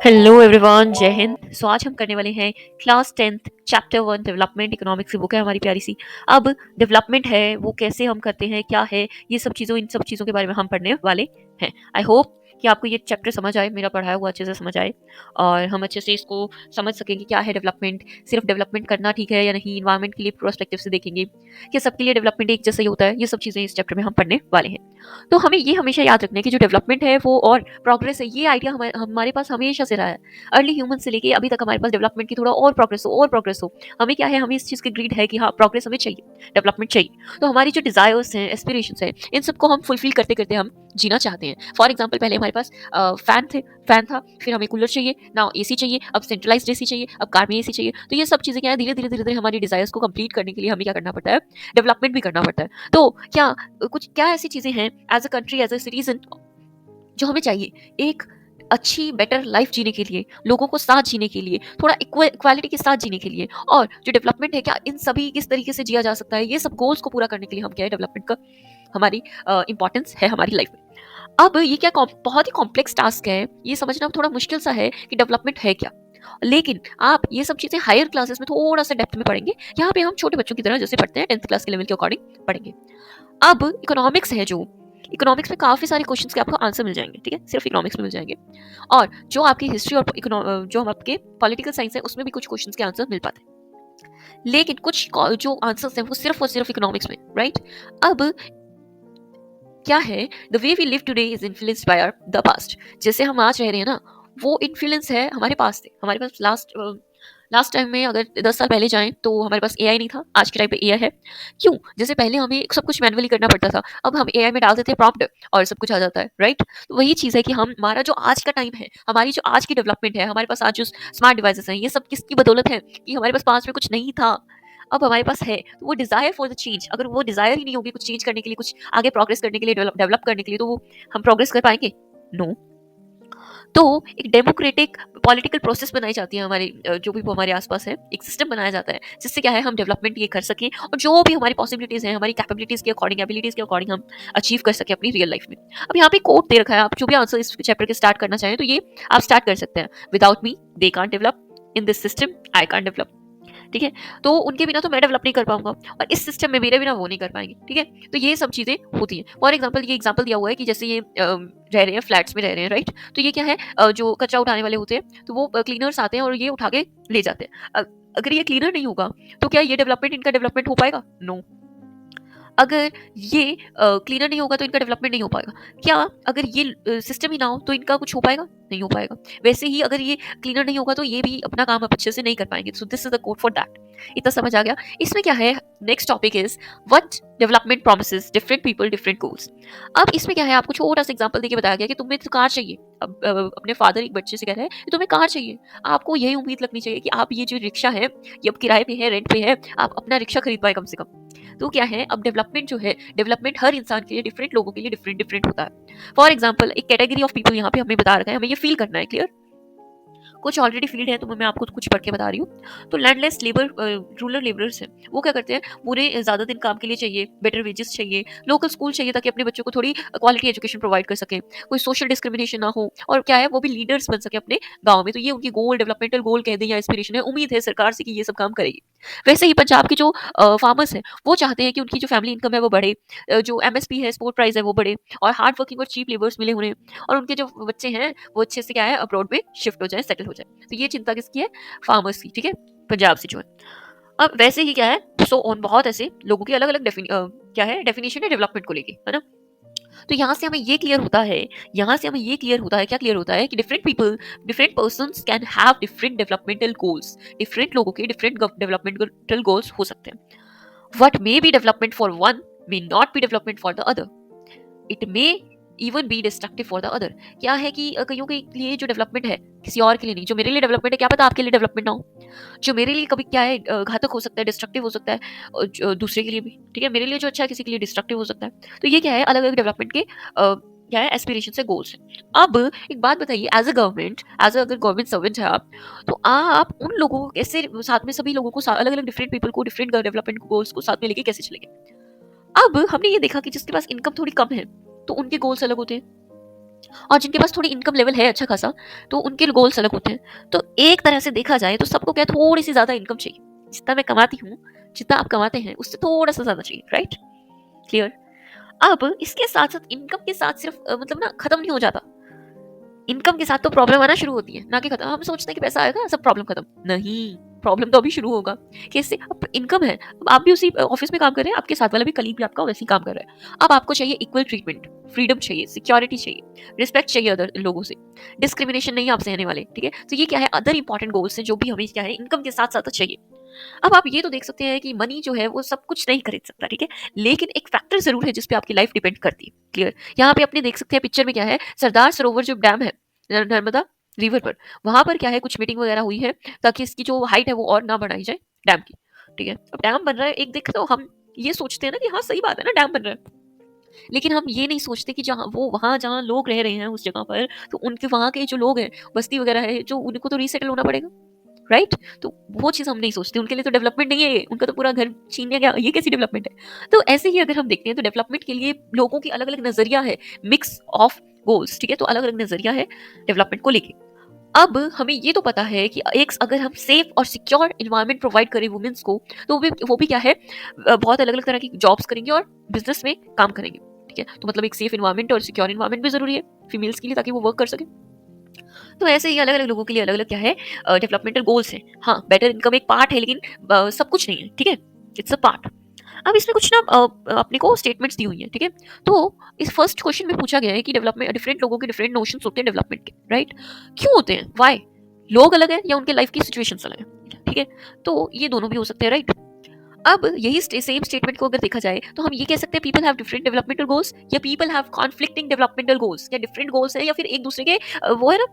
Hello everyone, जय हिंद। सो आज हम करने वाले हैं class 10th chapter 1 development economics की बुक है हमारी प्यारी सी। अब डेवलपमेंट है वो कैसे हम करते हैं, क्या है ये सब चीज़ों इन सब चीज़ों के बारे में हम पढ़ने वाले हैं। आई होप कि आपको ये चैप्टर समझ आए, मेरा पढ़ाया हुआ अच्छे से समझ आए और हम अच्छे से इसको समझ सकें कि क्या है डेवलपमेंट। सिर्फ डेवलपमेंट करना ठीक है या नहीं, इन्वायरमेंट के लिए प्रोस्पेक्टिव से देखेंगे कि सबके लिए डेवलपमेंट एक जैसा ही होता है। ये सब चीज़ें इस चैप्टर में हम पढ़ने वाले हैं। तो हमें ये हमेशा याद रखना है कि जो डेवलपमेंट है वो और प्रोग्रेस है, ये आइडिया हमारे पास हमेशा से रहा है। अर्ली ह्यूमन से लेके अभी तक हमारे पास डेवलपमेंट की थोड़ा और प्रोग्रेस हो, और प्रोग्रेस हो। हमें क्या है, हमें इस चीज़ की ग्रीड है कि हाँ, प्रोग्रेस हमें चाहिए, डेवलपमेंट चाहिए। तो हमारी जो डिजायर्स हैं, एस्पिरेशंस हैं, इन सबको हम फुलफिल करते करते हम जीना चाहते हैं। फॉर एग्जाम्पल, पहले हमारे पास फैन था, फिर हमें कूलर चाहिए, नाउ एसी चाहिए, अब सेंट्रलाइज्ड एसी चाहिए, अब कार में एसी चाहिए। तो ये सब चीज़ें क्या है, धीरे धीरे धीरे धीरे हमारी डिजायर्स को कंप्लीट करने के लिए हमें क्या करना पड़ता है, डेवलपमेंट भी करना पड़ता है। तो क्या ऐसी चीज़ें हैं as a country, as a citizen, जो हमें चाहिए एक अच्छी बेटर लाइफ जीने के लिए, लोगों को साथ जीने के लिए, थोड़ा इक्वालिटी के साथ जीने के लिए। और जो डेवलपमेंट है, क्या इन सभी किस तरीके से जिया जा सकता है, ये सब गोल्स को पूरा करने के लिए हम क्या है, डेवलपमेंट का हमारी इंपॉर्टेंस है हमारी लाइफ में। अब ये क्या बहुत ही कॉम्प्लेक्स टास्क है, ये समझना थोड़ा मुश्किल सा है कि डेवलपमेंट है क्या। लेकिन आप ये सब चीजें हायर क्लासेस में थोड़ा सा डेप्थ में पढ़ेंगे। यहाँ पे हम छोटे बच्चों की तरह जैसे पढ़ते हैं 10th क्लास के लेवल के अकॉर्डिंग पढ़ेंगे। अब इकोनॉमिक्स है, जो इकोनॉमिक्स में काफी सारे क्वेश्चंस के आपको आंसर मिल जाएंगे, ठीक है, सिर्फ इकोनॉमिक्स में मिल जाएंगे। और जो आपकी हिस्ट्री और जो हम आपके पॉलिटिकल साइंस है, उसमें भी कुछ क्वेश्चंस के आंसर मिल पाते हैं। लेकिन कुछ जो आंसर्स हैं वो सिर्फ और सिर्फ इकोनॉमिक्स में, राइट। अब क्या है, the way we live today is influenced by our the past. जैसे हम आज रह रहे हैं ना, वो इन्फ्लुएंस है हमारे पास से। हमारे पास लास्ट टाइम में अगर 10 साल पहले जाएं तो हमारे पास एआई नहीं था, आज के टाइम पे एआई है। क्यों? जैसे पहले हमें सब कुछ मैनुअली करना पड़ता था, अब हम एआई में डाल देते हैं प्रॉम्प्ट और सब कुछ आ जाता है, राइट। तो वही चीज़ है कि हमारा जो आज का टाइम है, हमारी जो आज की डेवलपमेंट है, हमारे पास आज जो स्मार्ट डिवाइसेस हैं, ये सब किसकी बदौलत है कि हमारे पास पास में कुछ नहीं था, अब हमारे पास है। तो वो डिजायर फॉर द चेंज, अगर वो डिजायर ही नहीं होगी कुछ चेंज करने के लिए, कुछ आगे प्रोग्रेस करने के लिए, डेवलप करने के लिए, तो वो हम प्रोग्रेस कर पाएंगे? नो। तो एक डेमोक्रेटिक पॉलिटिकल प्रोसेस बनाई जाती है हमारे जो भी वो हमारे आसपास है, एक सिस्टम बनाया जाता है जिससे क्या है, हम डेवलपमेंट ये कर सकें और जो भी हमारी पॉसिबिलिटीज हैं, हमारी कैपेबिलिटीज के अकॉर्डिंग, एबिलिटीज के अकॉर्डिंग हम अचीव कर सकें अपनी रियल लाइफ में। अब यहाँ पे कोट दे रखा है, आप जो भी आंसर इस चैप्टर के स्टार्ट करना चाहें तो ये आप स्टार्ट कर सकते हैं। Without me they can't develop, in this system I can't develop. ठीक है, तो उनके बिना तो मैं डेवलप नहीं कर पाऊंगा और इस सिस्टम में मेरे बिना वो नहीं कर पाएंगे। ठीक है, तो ये सब चीजें होती हैं। फॉर एग्जाम्पल, ये एग्जाम्पल दिया हुआ है कि जैसे ये रह रहे हैं, फ्लैट्स में रह रहे हैं, राइट। तो ये क्या है, जो कचरा उठाने वाले होते हैं, तो वो क्लीनर्स आते हैं और ये उठा के ले जाते हैं। अगर ये क्लीनर नहीं होगा तो क्या ये डेवलपमेंट, इनका डेवलपमेंट हो पाएगा? नो। अगर ये क्लीनर नहीं होगा तो इनका डेवलपमेंट नहीं हो पाएगा। क्या अगर ये सिस्टम ही ना हो तो इनका कुछ हो पाएगा? नहीं हो पाएगा। वैसे ही अगर ये क्लीनर नहीं होगा तो ये भी अपना काम अब अच्छे से नहीं कर पाएंगे। So this is the code for that. इतना समझ आ गया? इसमें क्या है, next topic is what development promises different people different goals. अब इसमें क्या है, आपको छोटा सा एग्जांपल देके बताया गया कि तुम्हें तो कार चाहिए। अब अपने फादर एक बच्चे से कह रहे हैं कि तुम्हें कार चाहिए। आपको यही उम्मीद लगनी चाहिए कि आप ये जो रिक्शा है, ये अब किराए पे है, रेंट पे है, आप अपना रिक्शा खरीद पाए कम से कम। तो क्या है, अब डेवलपमेंट जो है, डेवलपमेंट हर इंसान के लिए, डिफरेंट लोगों के लिए डिफरेंट डिफरेंट होता है। फॉर एग्जाम्पल, एक कैटेगरी ऑफ पीपल यहाँ पे हमें बता रखा है, हमें ये फील करना है, क्लियर। कुछ ऑलरेडी फील्ड है तो मैं आपको कुछ पढ़ के बता रही हूँ। तो लैंडलेस लेबर, रूरल लेबरर्स हैं, वो क्या करते हैं, उन्हें ज्यादा दिन काम के लिए चाहिए, बेटर वेजेस चाहिए, लोकल स्कूल चाहिए ताकि अपने बच्चों को थोड़ी क्वालिटी एजुकेशन प्रोवाइड कर सके, कोई सोशल डिस्क्रिमिनेशन ना हो, और क्या है, वो भी लीडर्स बन सके अपने गाँव में। तो ये उनकी गोल, डेवलपमेंटल गोल कह दें या एस्पिरेशन है, उम्मीद है सरकार से कि ये सब काम करेगी। वैसे ही पंजाब के जो फार्मर्स हैं, वो चाहते हैं कि उनकी जो फैमिली इनकम है वो बढ़े, जो एमएसपी है, सपोर्ट प्राइस है, वो बढ़े, और हार्ड वर्किंग और चीप लेबर्स मिले उन्हें, और उनके जो बच्चे हैं वो अच्छे से क्या है, अब्रॉड में शिफ्ट हो जाए, सेटल हो जाए। तो ये चिंता किसकी है? फार्मर्स की, ठीक है, पंजाब से जो है। अब वैसे ही क्या है, सो ऑन बहुत ऐसे लोगों की अलग अलग क्या है, डेफिनेशन है डेवलपमेंट को लेके, है ना। तो यहाँ से हमें ये क्लियर होता है, यहाँ से हमें ये क्लियर होता है, क्या क्लियर होता है कि different people, different persons can have different developmental goals. Different लोगों के डिफरेंट डेवलपमेंटल गोल्स हो सकते हैं। What may be development for one may not be development for the other. It may even be destructive for the other. क्या है कि कईयों के लिए जो डेवलपमेंट है किसी और के लिए नहीं, जो मेरे लिए डेवलपमेंट है, क्या पता आपके लिए डेवलपमेंट ना हो। जो मेरे लिए कभी क्या है, घातक हो सकता है, डिस्ट्रक्टिव हो सकता है, और दूसरे के लिए भी, ठीक है, मेरे लिए जो अच्छा है किसी के लिए डिस्ट्रक्टिव हो सकता है। तो ये क्या है, अलग अलग डेवलपमेंट के क्या है, एस्पिरेशन से गोल्स हैं। अब एक बात बताइए, एज अ गवर्नमेंट, अगर गवर्नमेंट सर्वेंट है आप उन लोगों को कैसे साथ में, सभी लोगों को अलग अलग डिफरेंट पीपल को डिफरेंट डेवलपमेंट गोल्स को साथ में लेके कैसे चलेंगे? अब हमने ये देखा कि जिसके पास इनकम थोड़ी कम है तो उनके गोल्स अलग होते हैं, और जिनके पास थोड़ी इनकम लेवल है अच्छा खासा, तो उनके गोल्स अलग होते हैं। तो एक तरह से देखा जाए तो सबको क्या थोड़ी-सी ज़्यादा इनकम चाहिए। जितना मैं कमाती हूँ, जितना आप कमाते हैं, उससे थोड़ा-सा ज़्यादा चाहिए, राइट? क्लियर? अब इसके साथ-साथ इनकम के साथ सिर्फ मतलब ना खत्म नहीं हो जाता। इनकम के साथ तो प्रॉब्लम आना शुरू होती है, ना कि खत्म। हम सोचते हैं कि पैसा आएगा सब प्रॉब्लम खत्म। नहीं, प्रॉब्लम तो अभी शुरू होगा। कैसे? अब इनकम है, अब आप भी उसी ऑफिस में काम कर रहे हैं, आपके साथ वाला भी कलीग भी आपका वैसे ही काम कर रहा है। अब आपको चाहिए इक्वल ट्रीटमेंट, फ्रीडम चाहिए, सिक्योरिटी चाहिए, रिस्पेक्ट चाहिए अदर लोगों से, डिस्क्रिमिनेशन नहीं आप सहने वाले, ठीक है? तो ये क्या है, अदर इंपॉर्टेंट गोल्स हैं जो भी हमें क्या है इनकम के साथ साथ चाहिए। अब आप ये तो देख सकते हैं कि मनी जो है वो सब कुछ नहीं खरीद सकता, ठीक है? लेकिन एक फैक्टर जरूर है जिसपे आपकी लाइफ डिपेंड करती है। क्लियर? यहाँ पे अपने देख सकते हैं पिक्चर में क्या है, सरदार सरोवर जो डैम है नर्मदा रिवर पर, वहां पर क्या है, कुछ मीटिंग वगैरह हुई है ताकि इसकी जो हाइट है वो और ना बढ़ाई जाए डैम की। ठीक है, अब डैम बन रहा है, एक देख तो हम ये सोचते हैं ना कि हाँ सही बात है ना, डैम बन रहा है। लेकिन हम ये नहीं सोचते कि जहाँ वो वहां जहाँ लोग रह रहे हैं उस जगह पर, तो उनके वहां के जो लोग हैं, बस्ती वगैरह है, जो उनको तो रीसेटल होना पड़ेगा, राइट? तो वो चीज़ हम नहीं सोचते, उनके लिए तो डेवलपमेंट नहीं है ये, उनका तो पूरा घर छीन लिया गया, ये कैसी डेवलपमेंट है? तो ऐसे ही अगर हम देखते हैं तो डेवलपमेंट के लिए लोगों की अलग-अलग नज़रिया है, मिक्स ऑफ गोल्स, ठीक है? तो अलग-अलग नज़रिया है डेवलपमेंट को लेके। अब हमें ये तो पता है कि एक अगर हम सेफ और सिक्योर एनवायरनमेंट प्रोवाइड करें वुमेन्स को, तो वो भी क्या है, बहुत अलग-अलग तरह की जॉब्स करेंगे और बिज़नेस में काम करेंगे, ठीक है? तो मतलब एक सेफ एनवायरनमेंट और सिक्योर एनवायरनमेंट भी ज़रूरी है फीमेल्स के लिए, ताकि वो वर्क कर सकें। तो ऐसे ही अलग-अलग लोगों के लिए अलग-अलग क्या है, डेवलपमेंटल गोल्स हैं। हाँ, बेटर इनकम एक पार्ट है, लेकिन सब कुछ नहीं है, ठीक है? It's a part. अब इसमें कुछ ना अपने को स्टेटमेंट्स दी हुई हैं, ठीक है? तो इस फर्स्ट क्वेश्चन में पूछा गया है कि डेवलपमेंट, डिफरेंट लोगों के डिफरेंट नोशंस होते हैं डेवलपमेंट के, राइट? क्यों होते हैं? व्हाई? लोग अलग हैं या उनके लाइफ की सिचुएशंस अलग हैं, ठीक है? तो ये दोनों भी हो सकते हैं, राइट? अब यही सेम स्टेटमेंट को अगर देखा जाए तो हम ये कह सकते हैं people have different developmental goals, या people have conflicting developmental goals, या डिफरेंट गोल्स है, या फिर एक दूसरे के वो है ना,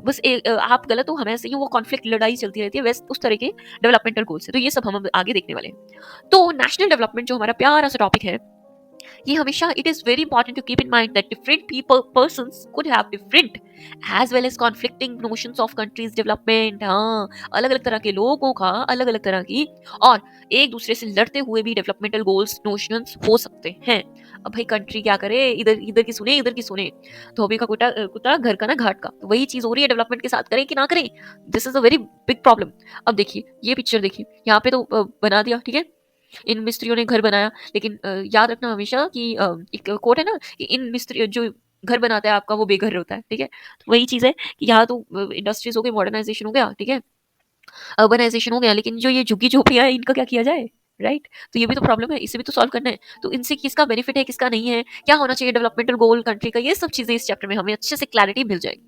बस आप गलत हो हम ऐसे ही हो, वो कॉन्फ्लिक्ट लड़ाई चलती रहती है, वैसे उस तरह के डेवलपमेंटल गोल्स है। तो ये सब हम अब आगे देखने वाले हैं। तो नेशनल डेवलपमेंट जो हमारा प्यारा सा टॉपिक है, ये हमेशा it is very important to keep in mind that different people persons could have different as well as conflicting notions of countries development. हाँ, अलग अलग तरह के लोगों का अलग अलग तरह की और एक दूसरे से लड़ते हुए भी डेवलपमेंटल गोल्स नोशंस हो सकते हैं। अब भाई कंट्री क्या करे, इधर इधर की सुने इधर की सुने, धोबी का कुत्ता कुत्ता घर का ना घाट का, तो वही चीज हो रही है डेवलपमेंट के साथ, करें कि ना करें, this is a very big problem. अब देखिए ये पिक्चर देखिए, यहाँ पे तो बना दिया, ठीक है, इन मिस्त्रियों ने घर बनाया, लेकिन याद रखना हमेशा कि एक कोट है ना कि इन मिस्त्री जो घर बनाता है आपका वो बेघर होता है, ठीक है? तो वही चीज़ है कि यहाँ तो इंडस्ट्रीज हो गई, मॉडर्नाइजेशन हो गया, ठीक है, अर्बनाइजेशन हो गया, लेकिन जो ये झुग्गी झोपड़ियाँ हैं इनका क्या किया जाए, राइट? तो ये भी तो प्रॉब्लम है, इसे भी तो सॉल्व करना है। तो इनसे किसका बेनिफिट है किसका नहीं है, क्या होना चाहिए डेवलपमेंटल गोल कंट्री का, ये सब चीज़ें इस चैप्टर में हमें अच्छे से क्लैरिटी मिल जाएगी।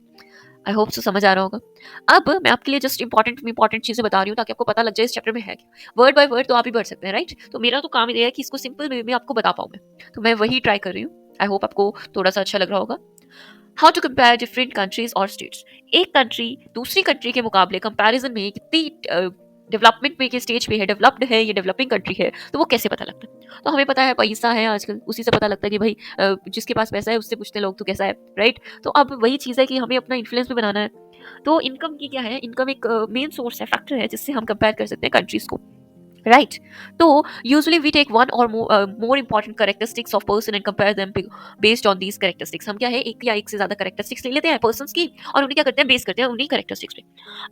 आई होप सो समझ आ रहा होगा। अब मैं आपके लिए जस्ट इंपॉर्टेंट इंपॉर्टेंट चीजें बता रही हूँ ताकि आपको पता लग जाए इस चैप्टर में है क्या। वर्ड बाय वर्ड तो आप ही पढ़ सकते हैं, राइट? तो मेरा तो काम ये है कि इसको सिंपल वे में आपको बता पाऊँ मैं, तो मैं वही ट्राई कर रही हूँ। आई होप आपको थोड़ा सा अच्छा लग रहा होगा। How to compare different countries और स्टेट्स। एक कंट्री दूसरी कंट्री के मुकाबले कंपैरिजन में कितनी डेवलपमेंट में के स्टेज पे है, डेवलप्ड है या डेवलपिंग कंट्री है, तो वो कैसे पता लगता है? तो हमें पता है पैसा है आजकल, उसी से पता लगता है कि भाई जिसके पास पैसा है उससे पूछते हैं लोग तो कैसा है, राइट? तो अब वही चीज़ है कि हमें अपना इन्फ्लुएंस भी बनाना है। तो इनकम की क्या है, इनकम एक मेन सोर्स है, फैक्टर है जिससे हम कंपेयर कर सकते हैं कंट्रीज को, राइट? तो यूजुअली वी टेक वन और more important characteristics of person and compare them based on these characteristics. हम क्या है एक या एक से ज्यादा कैरेक्टरिस्टिक्स ले लेते हैं पर्सन्स की, और उन्हें क्या करते हैं, बेस करते हैं उन्हीं कैरेक्टरिस्टिक्स पे।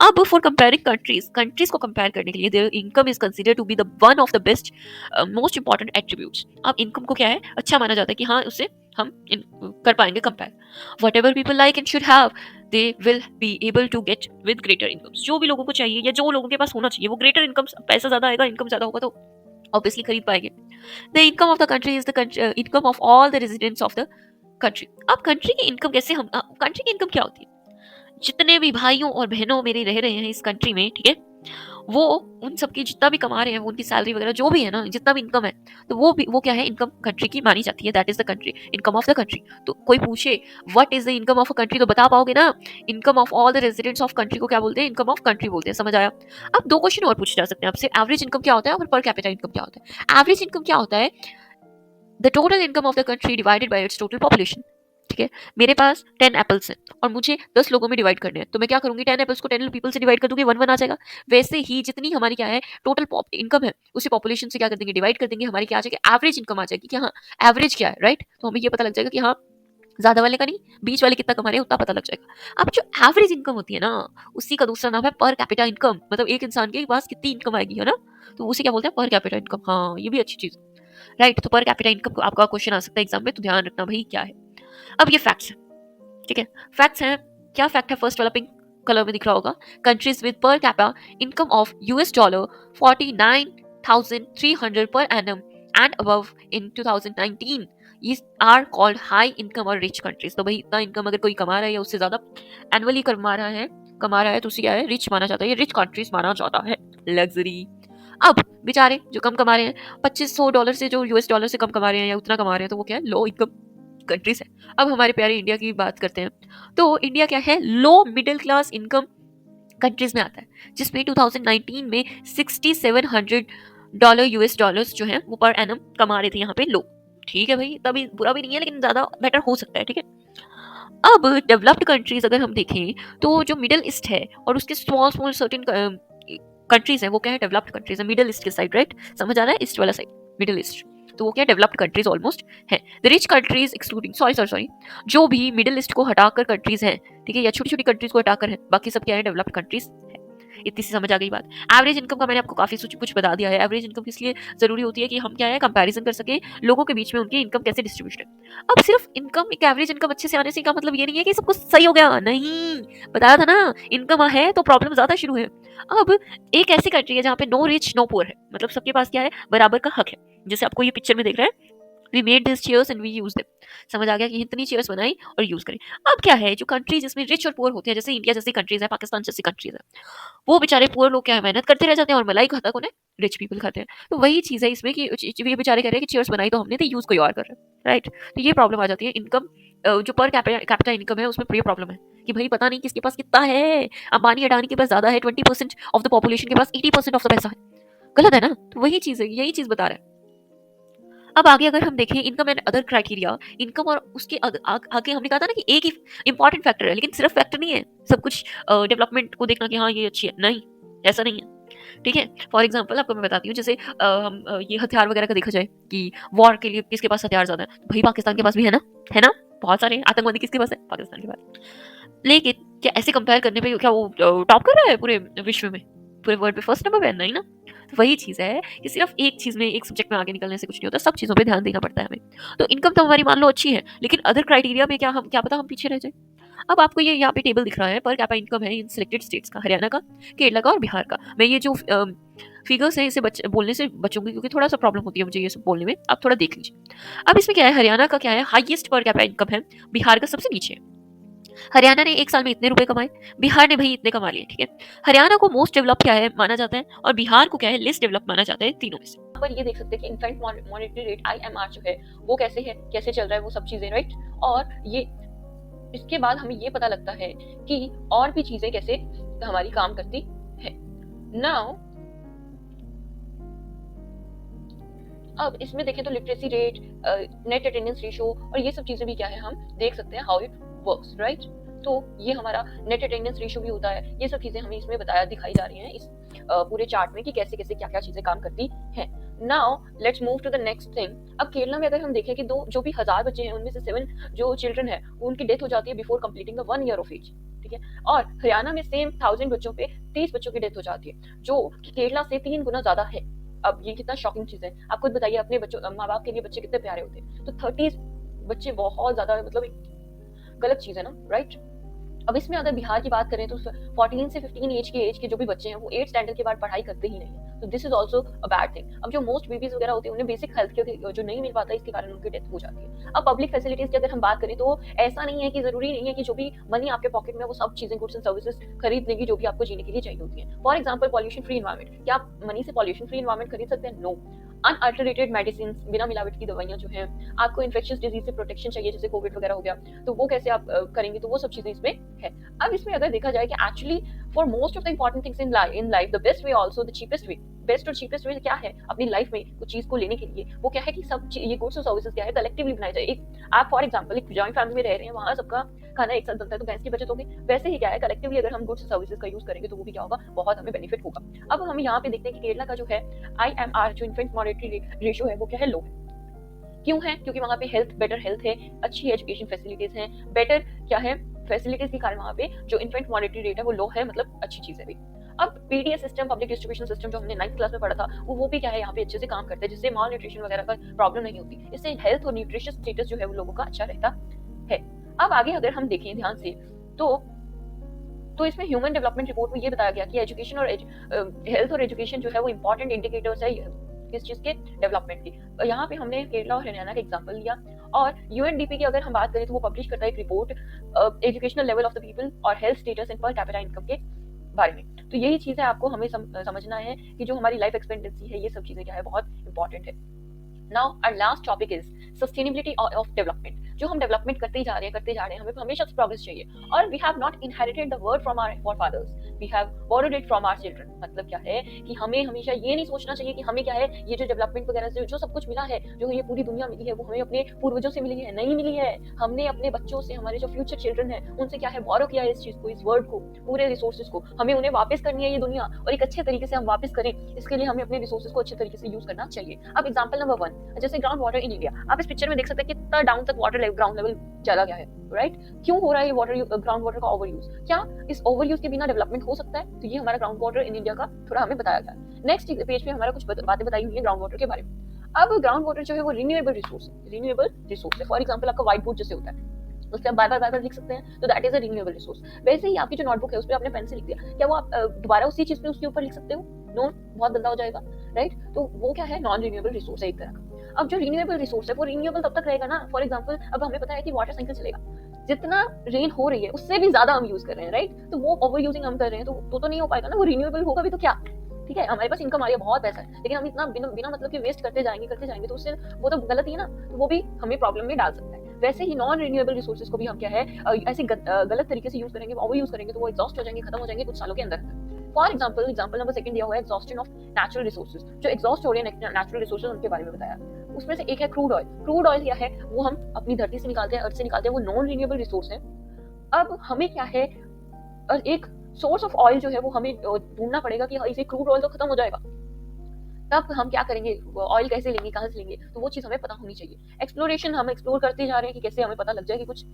अब फॉर कंपेयरिंग कंट्रीज, कंट्रीज को कंपेयर करने के लिए their income is considered to be the one of the best most important attributes. अब इनकम को क्या है, अच्छा माना जाता है कि हाँ उससे हम कर पाएंगे compare. Whatever people like and should have they will be able to get with greater incomes. जो भी लोगों को चाहिए या जो लोगों के पास होना चाहिए वो ग्रेटर इनकम, पैसा ज्यादा आएगा, इनकम ज्यादा होगा तो ऑब्वियसली खरीद पाएंगे। The income of the country is the income of all the residents of the country. अब कंट्री की इनकम कैसे, हम कंट्री की इनकम क्या होती है, जितने भी भाइयों और बहनों मेरे रह रहे हैं इस कंट्री में, ठीक है, वो उन सबकी जितना भी कमा रहे हैं, वो उनकी सैलरी वगैरह जो भी है ना, जितना भी इनकम है, तो वो क्या है, इनकम कंट्री की मानी जाती है। That is the country income of the country. तो कोई पूछे what is the income of a country, तो बता पाओगे ना, income of all the residents of country को क्या बोलते हैं, इनकम ऑफ कंट्री बोलते हैं। समझ आया? अब दो क्वेश्चन और पूछे जा सकते हैं आपसे, एवरेज इनकम क्या होता है और पर कैपिटा इनकम क्या होता है। एवरेज इनकम क्या होता है, the total income of the country divided by it's total population. ठीक है, मेरे पास 10 एप्पल्स हैं और मुझे 10 लोगों में डिवाइड करने हैं, तो मैं क्या करूंगी, 10 एप्पल्स को 10 पीपल से डिवाइड कर दूंगी, 1 1 आ जाएगा। वैसे ही जितनी हमारी क्या है टोटल इनकम है, उसे पॉपुलेशन से क्या कर देंगे, डिवाइड कर देंगे, हमारी क्या आ जाएगी, एवरेज इनकम आ जाएगी कि हाँ एवरेज क्या है, राइट? तो हमें ये पता लग जाएगा कि हाँ ज़्यादा वाले का नहीं, बीच वाले कितना कमा रहे हैं उतना पता लग जाएगा। अब जो एवरेज इनकम होती है ना, उसी का दूसरा नाम है पर कैपिटा इनकम, मतलब एक इंसान के पास कितनी इनकम आएगी, है ना? तो उसे क्या बोलते हैं? पर कैपिटा इनकम। हाँ, ये भी अच्छी चीज़ है, राइट? तो पर कैपिटा इनकम को आपका क्वेश्चन आ सकता है एग्जाम में, तो ध्यान रखना भाई क्या है। अब ये फैक्ट्स हैं, ठीक है? फैक्ट्स हैं, क्या फैक्ट है? फर्स्ट वाला पिंक कलर में दिख रहा होगा, कंट्रीज विद पर capita income of US dollar 49,300 per annum and above in 2019 these are called high income और rich countries। तो भाई इतना इनकम अगर कोई कमा रहा है या उससे ज्यादा एनुअली कमा रहा है तो उसे क्या है? रिच माना जाता है, ये रिच कंट्रीज माना जाता है। लग्जरी। अब बेचारे जो कम कमा रहे हैं, $2500 से, जो यूएस डॉलर से कम कमा रहे हैं या उतना कमा रहे हैं, तो वो क्या है? लो इनकम कंट्रीज है। अब हमारे प्यारे इंडिया की बात करते हैं, तो इंडिया क्या है? Low middle class income countries में आता है, जिसमें 2019 में $6700 यूएस डॉलर्स जो है वो पर एनम कमा रहे थे यहाँ पे लोग। ठीक है भाई, तभी बुरा भी नहीं है, लेकिन ज्यादा बेटर हो सकता है, ठीक है? अब डेवलप्ड कंट्रीज अगर हम देखें, तो जो मिडिल ईस्ट है और उसके स्मॉल स्मॉल सर्टेन कंट्रीज हैं, वो क्या है? डेवलप्ड कंट्रीज है। मिडिल ईस्ट के साइड, राइट? समझ आ रहा है? ईस्ट वाला साइड, मिडिल ईस्ट, तो वो क्या है? डेवलप्ड कंट्रीज ऑलमोस्ट है। The rich countries excluding, sorry, जो भी मिडिल ईस्ट को हटाकर कंट्रीज हैं, ठीक है, या छोटी छोटी कंट्रीज को हटाकर है, बाकी सब क्या है? डेवलप्ड कंट्रीज है। इतनी सी समझ आ गई बात। एवरेज इनकम का मैंने आपको काफी कुछ बता दिया है। एवरेज इनकम इसलिए जरूरी होती है कि हम क्या है? कंपैरिजन कर सके लोगों के बीच में उनकी इनकम कैसे डिस्ट्रीब्यूशन है। अब सिर्फ इनकम, एक एवरेज इनकम अच्छे से आने से का मतलब ये नहीं है कि सब कुछ सही हो गया, नहीं। बताया था ना, इनकम है तो प्रॉब्लम ज्यादा शुरू है। अब एक ऐसी कंट्री है जहाँ पे नो रिच नो पुअर है, मतलब सबके पास क्या है? बराबर का हक है। जैसे आपको ये पिक्चर में देख रहे हैं, we made this chairs and we use them. समझ आ गया कि इतनी चेयर्स बनाई और यूज करी। अब क्या है? जो कंट्री जिसमें रिच और पुअर होते हैं, जैसे इंडिया जैसी कंट्रीज है, पाकिस्तान जैसी कंट्रीज है, वो बेचारे पुअर लोग क्या है? मेहनत करते रह जाते हैं और मलाई खाता कौन है? रिच पीपल खाते हैं। तो वही चीज है इसमें कि ये बेचारे कह रहे हैं कि चेयर्स बनाई तो हमने थी, यूज कोई और कर रहा है, राइट? तो ये प्रॉब्लम आ जाती है। इनकम जो पर कैपिटा इनकम है, उसमें ये प्रॉब्लम है कि भाई पता नहीं किसके पास कितना है। अंबानी अडानी के पास ज्यादा है, 20% ऑफ द पॉपुलेशन के पास 80% ऑफ द पैसा है। गलत है ना? तो वही चीज है, यही चीज बता रहा है। अब आगे अगर हम देखें income and other criteria, income और उसके आगे हमने कहा था ना कि एक ही इंपॉर्टेंट फैक्टर है, लेकिन सिर्फ फैक्टर नहीं है सब कुछ। डेवलपमेंट को देखना कि हाँ ये अच्छी है, नहीं, ऐसा नहीं है, ठीक है? फॉर एग्जाम्पल आपको मैं बताती हूँ, जैसे हम ये हथियार वगैरह का देखा जाए कि वॉर के लिए किसके पास हथियार ज्यादा है, तो भाई पाकिस्तान के पास भी है ना, है ना? बहुत सारे आतंकवादी किसके पास है? पाकिस्तान के पास। लेकिन क्या ऐसे कंपेयर करने पे क्या वो टॉप कर रहा है पूरे विश्व में, पूरे वर्ल्ड पे फर्स्ट नंबर पे? नहीं ना। तो वही चीज़ है कि सिर्फ एक चीज़ में, एक सब्जेक्ट में आगे निकलने से कुछ नहीं होता, सब चीज़ों पे ध्यान देना पड़ता है हमें। तो इनकम तो हमारी मान लो अच्छी है, लेकिन अदर क्राइटेरिया में क्या पता हम पीछे रह जाए। अब आपको ये यहाँ पे टेबल दिख रहा है, पर कैपिटा इनकम है इन सिलेक्टेड स्टेट्स का, हरियाणा का, केरला का और बिहार का। मैं ये जो फिगर्स है इसे बोलने से बचूंगी क्योंकि थोड़ा सा प्रॉब्लम होती है मुझे ये सब बोलने में, आप थोड़ा देख लीजिए। अब इसमें क्या है? हरियाणा का क्या है? हाईएस्ट पर कैपिटा इनकम है, बिहार का सबसे नीचे है। हरियाणा ने एक साल में इतने रुपए कमाए, बिहार ने भाई इतने कमा लिए, ठीक है? हरियाणा को मोस्ट डेवलप क्या है माना जाता है, और बिहार को क्या है? लेस डेवलप माना जाता है, तीनों में से। यहाँ पर ये देख सकते हैं कि इनफैक्ट मॉनेटरी रेट IMR जो है वो कैसे है, कैसे चल रहा है, वो सब चीजें, राइट? और ये इसके बाद हमें ये पता लगता है कि और भी चीजें कैसे हमारी काम करती है। नाउ अब इसमें देखें तो literacy rate, net attendance ratio और ये सब चीजें भी क्या है, हम देख सकते हैं हाउ इट वर्क्स, राइट? तो ये हमारा नेट अटेंडेंस रेशियो भी होता है। ये सब चीजें हमें इसमें दिखाई जा रही हैं इस पूरे चार्ट में कि कैसे कैसे क्या क्या चीजें काम करती हैं। Now let's move to the next thing. अब केरला में अगर हम देखें कि जो भी 1000 बच्चे हैं उनमें से 7 जो चिल्ड्रन है उनकी डेथ हो जाती है before completing the 1 year of age, ठीक है? और हरियाणा में सेम 1000 बच्चों पे 30 बच्चों की डेथ हो जाती है, जो केरला से 3 गुना ज्यादा है। अब ये कितना शॉकिंग चीज है, आप खुद बताइए, अपने बच्चों, माँ बाप के लिए बच्चे कितने प्यारे होते हैं, तो 30 बच्चे बहुत ज्यादा, मतलब गलत चीज है ना, राइट? अब इसमें अगर बिहार की बात करें तो 14 से 15 एज के जो भी बच्चे हैं वो 8 स्टैंडर्ड के बाद पढ़ाई करते ही नहीं है, तो this is also a bad thing. अब जो मोस्ट बेबीज वगैरह होते हैं उन्हें बेसिक हेल्थ केयर जो नहीं मिल पाता, इसके कारण उनकी डेथ हो जाती है। अब पब्लिक फैसिलिटीज की अगर हम बात करें तो ऐसा नहीं है कि जरूरी नहीं है कि जो भी मनी आपके पॉकेट में वो सब चीजें, गुड्स एंड सर्विसेज खरीदने की जो भी आपको जीने के लिए चाहिए होती है। For example pollution free environment, क्या आप मनी से पॉल्यूशन फ्री एनवायरमेंट खरीद सकते हैं? नो। अनअल्टरेटेड मेडिसिन, बिना मिलावट की दवाइयां जो हैं, आपको इन्फेक्शियस डिजीज से प्रोटेक्शन चाहिए जैसे कोविड वगैरह हो गया, तो वो कैसे आप करेंगे, तो वो सब चीजें इसमें है। अब इसमें अगर देखा जाए कि actually for most of the important things in life the best way also the cheapest way, best और चीपेस्ट वे क्या है अपनी लाइफ में कुछ चीज को लेने के लिए, वो क्या है कि सब ये गुड्स और सर्विसेज क्या है कलेक्टिवली बनाए जाए। एक आप फॉर एग्जांपल एक जॉइंट फैमिली में रह रहे हैं, वहां सबका खाना एक साथ बनता है तो गैस की बचत होगी, वैसे ही क्या है कलेक्टिवली अगर हम गुड्स और सर्विसेज का यूज करेंगे तो वो भी क्या होगा, बहुत हमें बेनिफिट होगा। अब हम यहाँ पे देखते हैं कि केरला का जो है IMR जो इन्फेंट मॉनेटरी रेशियो है वो क्या है, लो है। क्यों है? क्योंकि वहाँ पे बेटर हेल्थ है, अच्छी एजुकेशन फैसिलिटीज हैं, बेटर क्या है फैसिलिटीज के कारण वहाँ पे जो इन्फेंट मॉर्टेलिटी रेट है वो लो है, मतलब अच्छी चीज है भी। अब PDS system, public distribution system, जो हमने 9th क्लास में पढ़ा था, वो भी क्या है यहाँ पे अच्छे से काम करता है, जिससे माल न्यूट्रिशन वगैरह का प्रॉब्लम नहीं होती। इससे हेल्थ और न्यूट्रिशियस स्टेटस जो है वो लोगों का अच्छा रहता है। अब आगे अगर हम देखें ध्यान से तो इसमें ह्यूमन डेवलपमेंट रिपोर्ट में ये बताया गया कि एजुकेशन और हेल्थ और एजुकेशन जो है वो इंपॉर्टेंट इंडिकेटर्स है किस चीज के डेवलपमेंट की। यहाँ पे हमने केरला और हरियाणा का एग्जांपल लिया, और यूएनडीपी की अगर हम बात करें तो वो पब्लिश करता है एक report educational level of the people और health status and per capita income के बारे में। तो यही चीज है, आपको हमें समझना है कि जो हमारी लाइफ एक्सपेक्टेंसी है, ये सब चीजें क्या है बहुत इंपॉर्टेंट है। Now our last topic is sustainability of development. जो हम डेवलपमेंट करते जा रहे हैं, हमें हमेशा प्रोग्रेस चाहिए, और we have not inherited the word from our forefathers, we have borrowed it from our children. मतलब क्या है कि हमें हमेशा ये नहीं सोचना चाहिए कि हमें क्या है ये जो डेवलपमेंट वगैरह से जो सब कुछ मिला है, जो ये पूरी दुनिया मिली है, वो हमें अपने पूर्वजों से मिली है, नहीं मिली है। हमने अपने बच्चों से, हमारे जो फ्यूचर चिल्ड्रन है, उनसे क्या है बोरो किया है इस चीज को, इस वर्ड को, पूरे रिसोर्सेज को। हमें उन्हें वापस करनी है ये दुनिया, और एक अच्छे तरीके से हम वापस करें, इसके लिए हमें अपने रिसोर्सेज को अच्छे तरीके से यूज करना चाहिए। अब एग्जांपल नंबर 1, जैसे ग्राउंड वाटर इन इंडिया। आप इस पिक्चर में देख सकते हैं कितना डाउन तक वाटर लेवल, ग्राउंड लेवल चला गया है, राइट? क्यों हो रहा है ये ग्राउंड वाटर का ओवर यूज? क्या इस ओवर यूज के बिना डेवलपमेंट हो सकता है? तो ये हमारा ग्राउंड वाटर इन इंडिया का थोड़ा हमें बताया गया है। नेक्स्ट पेज पे हमारा कुछ बातें बताई हुई है ग्राउंड वाटर के बारे में। अब ग्राउंड वाटर जो है वो रिन्यूएबल रिसोर्स है। फॉर एग्जाम्पल आपका व्हाइट बोर्ड जैसे होता है, उससे आप बार बार लिख सकते हैं, तो that is a renewable resource. वैसे ही आपकी जो नोटबुक है उस पर आपने पेन से लिख दिया, क्या वो आप दोबारा उसी चीज पे उसके ऊपर लिख सकते हो? नो, बहुत गंदा हो जाएगा, राइट? तो वो क्या है, नॉन रिन्यूएबल रिसोर्स है एक तरह का। अब जो रिन्यूएबल रिसोर्स है वो रिन्यूएबल तब तक रहेगा ना, फॉर एग्जाम्पल अब हमें पता है कि वाटर साइकिल चलेगा, जितना रेन हो रही है उससे भी ज्यादा हम यूज कर रहे हैं, राइट? तो वो ओवर यूजिंग हम कर रहे हैं, तो नहीं हो पाएगा ना, वो रिन्यूएबल होगा भी तो क्या, ठीक है? हमारे पास इनकम आ रही है, बहुत पैसा है, लेकिन हम इतना बिना मतलब कि वेस्ट करते जाएंगे तो उससे वो तो गलत ही है ना, तो वो भी हमें प्रॉब्लम में डाल सकता है। वैसे ही नॉन रिन्यूएबल रिसोर्सेज को भी हम क्या है ऐसे गलत तरीके से यूज करेंगे, ओवर यूज करेंगे, तो वो एग्जॉस्ट हो जाएंगे, खत्म हो जाएंगे कुछ सालों के अंदर। फॉर एग्जाम्पल नंबर 2 दिया हुआ है एग्जॉस्शन ऑफ नेचुरल रिसोर्सेज। जो एग्जॉस्ट हो रहे हैं नेचुरल रिसोर्सेज, उनके बारे में बताया। उसमें से एक है क्रूड ऑयल। क्रूड ऑयल क्या है, वो हम अपनी धरती से निकालते हैं, अर्थ से निकालते हैं, वो नॉन रिन्यूएबल रिसोर्स है। अब हमें क्या है, एक सोर्स ऑफ ऑयल जो है वो हमें ढूंढना पड़ेगा कि इसे क्रूड ऑयल तो खत्म हो जाएगा, तब हम क्या करेंगे, ऑयल कैसे लेंगे, कहाँ से लेंगे, तो वो चीज हमें पता होनी चाहिए। एक्सप्लोरेशन, हम एक्सप्लोर करते जा रहे हैं कि कैसे हमें पता लग जाए कि कुछ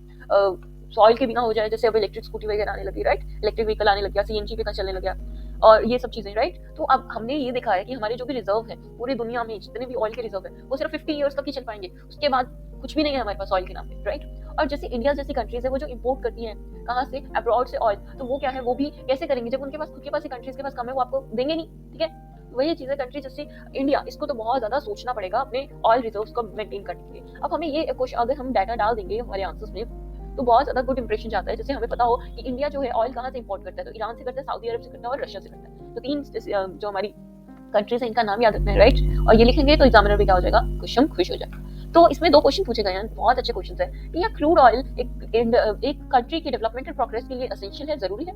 ऑयल के बिना हो जाए। जैसे अब इलेक्ट्रिक स्कूटी वगैरह आने लगी, राइट? इलेक्ट्रिक व्हीकल आने लग गया, सीएनजी पे का चलने लग गया, और ये सब चीजें, राइट? तो अब हमने ये देखा है कि हमारे जो भी रिजर्व है पूरी दुनिया में, जितने भी ऑयल के रिजर्व है, वो सिर्फ 50 ईयर्स तक ही चल पाएंगे, उसके बाद कुछ भी नहीं है हमारे पास ऑयल के नाम पे, राइट? और जैसे इंडिया जैसी कंट्रीज है, वो जो इंपोर्ट करती हैं कहाँ से, अब्रॉड से ऑयल, तो वो क्या है, वो भी कैसे करेंगे जब उनके पास खुद के पास कंट्रीज के पास कम है, वो आपको देंगे नहीं, ठीक है? वही चीज है, कंट्री जैसे इंडिया, इसको तो बहुत ज्यादा सोचना पड़ेगा अपने ऑयल रिजर्व्स को मेंटेन करने के लिए। अब हमें ये क्वेश्चन, अगर हम डाटा डाल देंगे हमारे आंसर्स में, तो बहुत ज्यादा गुड इंप्रेशन जाता है। जैसे हमें पता हो कि इंडिया जो है ऑयल कहाँ से इंपोर्ट करता है, तो ईरान से करता है, सऊदी अरब से करता है, और रशिया से करता है। तो 3 जो हमारी कंट्रीज है, इनका नाम याद रखना है, राइट? और ये लिखेंगे तो एग्जामिनर भी क्या हो जाएगा, खुश हो जाएगा। तो इसमें 2 क्वेश्चन पूछे गए हैं, बहुत अच्छे क्वेश्चन है कि यह क्रूड ऑयल एक कंट्री की डेवलपमेंटल प्रोग्रेस के लिए एसेंशियल है, जरूरी है?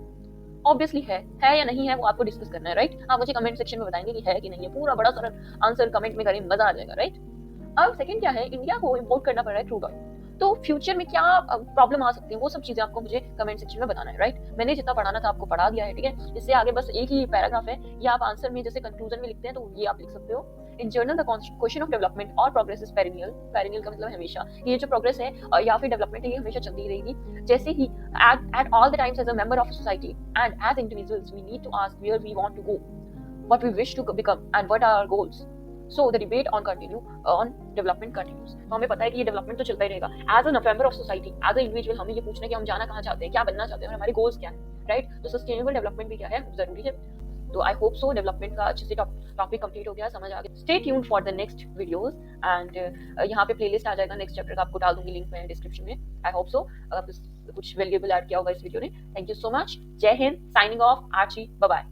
ऑब्वियसली है या नहीं है, वो आपको डिस्कस करना है, राइट? आप मुझे कमेंट सेक्शन में बताएंगे कि है कि नहीं है, पूरा बड़ा सारा आंसर कमेंट में करें, मजा आ जाएगा, राइट? अब सेकंड क्या है, इंडिया को इंपोर्ट करना पड़ रहा है क्रूड ऑयल, तो फ्यूचर में क्या प्रॉब्लम आ सकती है, वो सब चीजें आपको मुझे कमेंट सेक्शन में बताना है, राइट? मैंने जितना पढ़ाना था आपको पढ़ा दिया है, ठीक है? इससे आगे बस एक ही पैराग्राफ है, या आप आंसर में जैसे कंक्लूजन में लिखते हैं तो ये आप लिख सकते हो। In general the question of development और प्रोग्रेस इज पेरिनियल। पेरिनियल का मतलब हमेशा, ये जो प्रोग्रेस है या फिर डेवलपमेंट है, ये हमेशा चलती रहेगी। जैसे ही at all the times as a member of society and as individuals we need to ask where we want to go, what we wish to become and what are our goals. So the debate on development continues. तो हमें पता है कि ये development तो चलता ही रहेगा। As a member of society, as a individual, हमें ये पूछना है कि हम जाना कहाँ चाहते हैं, क्या बनना चाहते हैं, और हमारे गोल्स क्या हैं, राइट? तो सस्टेनेबल डेवलपमेंट भी क्या है, जरूरी है। तो आई होप सो डेवलपमेंट का अच्छे से टॉपिक कंप्लीट हो गया, समझ आ गया। Stay tuned for the next videos, and यहाँ पे प्लेलिस्ट आ जाएगा नेक्स्ट चैप्टर का, आपको डाल दूंगी लिंक में डिस्क्रिप्शन में। आई होप सो कुछ वैल्यूएबल ऐड किया होगा इस वीडियो ने। Thank you so much. जय हिंद, signing off, Archie, bye bye.